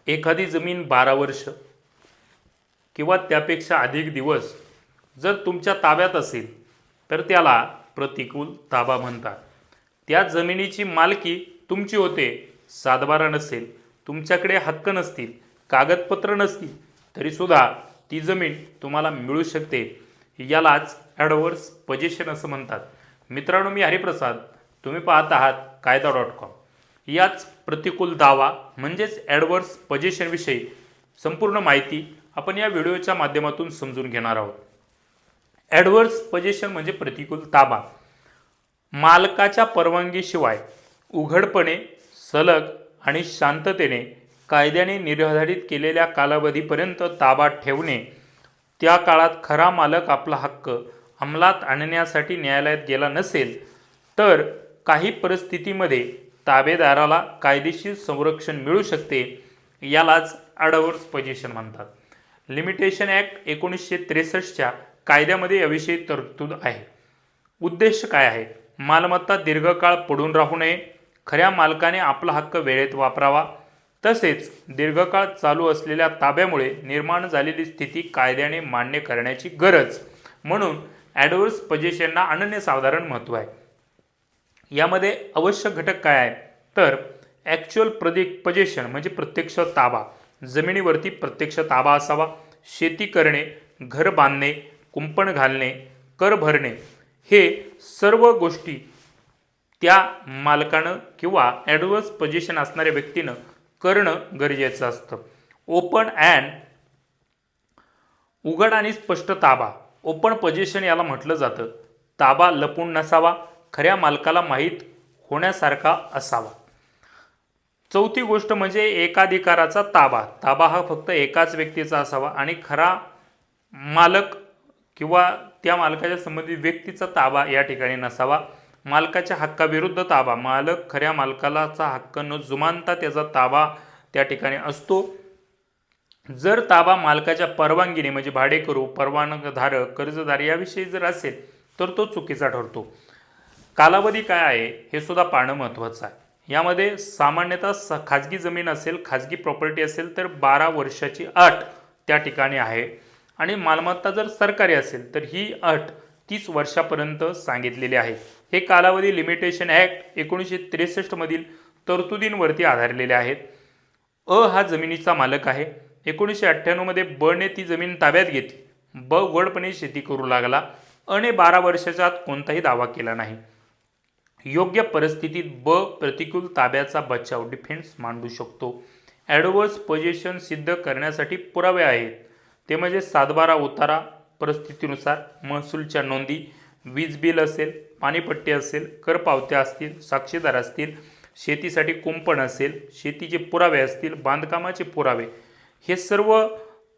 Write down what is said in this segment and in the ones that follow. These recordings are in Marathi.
एखादी जमीन 12 वर्ष किंवा त्यापेक्षा अधिक दिवस जर तुमच्या ताब्यात असेल तर त्याला प्रतिकूल ताबा म्हणतात. त्या जमिनीची मालकी तुमची होते, सातबारा नसेल, तुमच्याकडे हक्क नसतील, कागदपत्र नसतील तरीसुद्धा ती जमीन तुम्हाला मिळू शकते. यालाच ॲडव्हर्स पोजेशन असं म्हणतात. मित्रांनो, मी हरिप्रसाद, तुम्ही पाहत आहात कायदा.com. याच प्रतिकूल दावा म्हणजेच ॲडव्हर्स पोजेशनविषयी संपूर्ण माहिती आपण या व्हिडिओच्या माध्यमातून समजून घेणार आहोत. ॲडव्हर्स पोजेशन म्हणजे प्रतिकूल ताबा. मालकाच्या परवानगीशिवाय उघडपणे, सलग आणि शांततेने कायद्याने निर्धारित केलेल्या कालावधीपर्यंत ताबा ठेवणे. त्या काळात खरा मालक आपला हक्क अंमलात आणण्यासाठी न्यायालयात गेला नसेल तर काही परिस्थितीमध्ये ताबेदाराला कायदेशीर संरक्षण मिळू शकते. यालाच ॲडव्हर्स पोजेशन म्हणतात. लिमिटेशन ॲक्ट 1963च्या कायद्यामध्ये याविषयी तरतूद आहे. उद्देश काय आहे? मालमत्ता दीर्घकाळ पडून राहू नये, खऱ्या मालकाने आपला हक्क वेळेत वापरावा, तसेच दीर्घकाळ चालू असलेल्या ताब्यामुळे निर्माण झालेली स्थिती कायद्याने मान्य करण्याची गरज. म्हणून ॲडव्हर्स पोजेशनला अनन्यसाधारण महत्त्व आहे. यामध्ये आवश्यक घटक काय आहे तर ॲक्च्युअल पोजेशन म्हणजे प्रत्यक्ष ताबा. जमिनीवरती प्रत्यक्ष ताबा असावा. शेती करणे, घर बांधणे, कुंपण घालणे, कर भरणे हे सर्व गोष्टी त्या मालकानं किंवा ॲडव्हर्स पोजेशन असणाऱ्या व्यक्तीनं करणं गरजेचं असतं. ओपन अँड उघड आणि स्पष्ट ताबा. ओपन पोजेशन याला म्हटलं जातं. ताबा लपून नसावा, खऱ्या मालकाला माहीत होण्यासारखा असावा. चौथी गोष्ट म्हणजे एकाधिकाराचा ताबा. ताबा हा फक्त एकाच व्यक्तीचा असावा आणि खरा मालक किंवा त्या मालकाच्या संबंधित व्यक्तीचा ताबा या ठिकाणी नसावा. मालकाच्या हक्काविरुद्ध ताबा. मालक खऱ्या मालकालाचा हक्क न जुमानता त्याचा ताबा त्या ठिकाणी असतो. जर ताबा मालकाच्या परवानगीने म्हणजे भाडेकरू, परवानाधारक, कर्जदार याविषयी जर असेल तर तो चुकीचा ठरतो. कालावधी काय आहे हे सुद्धा पाहणं महत्त्वाचं आहे. यामध्ये सामान्यतः खाजगी जमीन असेल, खाजगी प्रॉपर्टी असेल तर 12 वर्षाची अट त्या ठिकाणी आहे आणि मालमत्ता जर सरकारी असेल तर ही अट 30 वर्षापर्यंत सांगितलेली आहे. हे कालावधी लिमिटेशन ॲक्ट 1963 मधील तरतुदींवरती आधारलेले आहेत. अ हा जमिनीचा मालक आहे. 1998 मध्ये ब ने ती जमीन ताब्यात घेतली. ब उघडपणे शेती करू लागला. अ ने 12 वर्षाच्या आत कोणताही दावा केला नाही. योग्य परिस्थितीत ब प्रतिकूल ताब्याचा बचाव डिफेन्स मांडू शकतो. ॲडव्हर्स पोजेशन सिद्ध करण्यासाठी पुरावे आहेत. ते म्हणजे सातबारा उतारा, परिस्थितीनुसार महसूलच्या नोंदी, वीज बिल असेल, पाणीपट्टी असेल, कर पावत्या असतील, साक्षीदार असतील, शेतीसाठी कुंपण असेल, शेतीचे पुरावे असतील, बांधकामाचे पुरावे. हे सर्व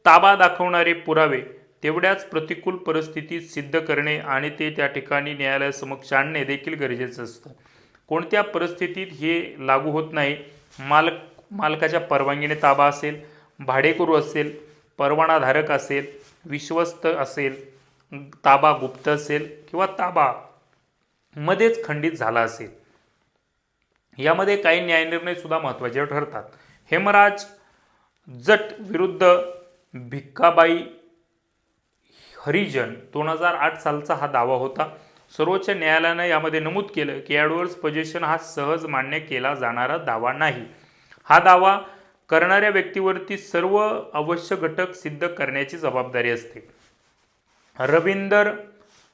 ताबा दाखवणारे पुरावे तेवढ्याच प्रतिकूल परिस्थितीत सिद्ध करणे आणि ते त्या ठिकाणी न्यायालयासमक्ष आणणे देखील गरजेचं असतं. कोणत्या परिस्थितीत हे लागू होत नाही? मालकाच्या परवानगीने ताबा असेल, भाडेकरू असेल, परवानाधारक असेल, विश्वस्त असेल, ताबा गुप्त असेल किंवा ताबा मध्येच खंडित झाला असेल. यामध्ये काही न्यायनिर्णय सुद्धा महत्त्वाचे ठरतात. हेमराज जट विरुद्ध भिक्काबाई हरिजन 2008 सालचा हा दावा होता. सर्वोच्च न्यायालयानं यामध्ये नमूद केलं की ॲडव्हर्स पोजेशन हा सहज मान्य केला जाणारा दावा नाही. हा दावा करणाऱ्या व्यक्तीवरती सर्व आवश्यक घटक सिद्ध करण्याची जबाबदारी असते. रविंदर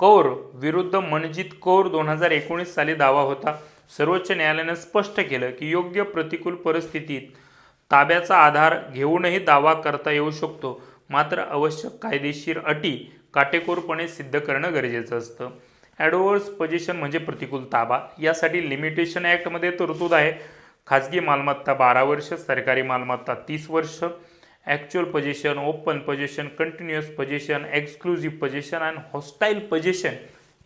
कौर विरुद्ध मनजीत कौर 2019 साली दावा होता. सर्वोच्च न्यायालयानं स्पष्ट केलं की योग्य प्रतिकूल परिस्थितीत ताब्याचा आधार घेऊनही दावा करता येऊ शकतो, मात्र आवश्यक कायदेशीर अटी काटेकोरपणे सिद्ध करणं गरजेचं असतं. ॲडव्हर्स पोजेशन म्हणजे प्रतिकूल ताबा. यासाठी लिमिटेशन ॲक्टमध्ये तरतूद आहे. खाजगी मालमत्ता 12 वर्ष, सरकारी मालमत्ता 30 वर्ष. Actual possession, open possession, continuous possession, exclusive possession आणि हॉस्टाईल पोजेशन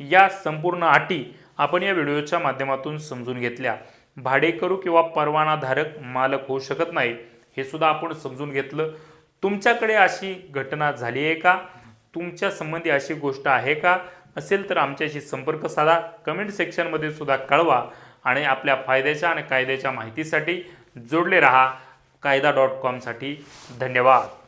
या संपूर्ण अटी आपण या व्हिडिओच्या माध्यमातून समजून घेतल्या. भाडेकरू किंवा परवानाधारक मालक होऊ शकत नाही हे सुद्धा आपण समजून घेतलं. तुमच्याकडे अशी घटना झाली आहे का? तुमच्या संबंधी अशी गोष्ट आहे का? असेल तर आमच्याशी संपर्क साधा. कमेंट सेक्शनमध्ये सुद्धा कळवा आणि आपल्या फायद्याच्या आणि कायद्याच्या माहितीसाठी जोडले रहा. कायदा.com साठी धन्यवाद.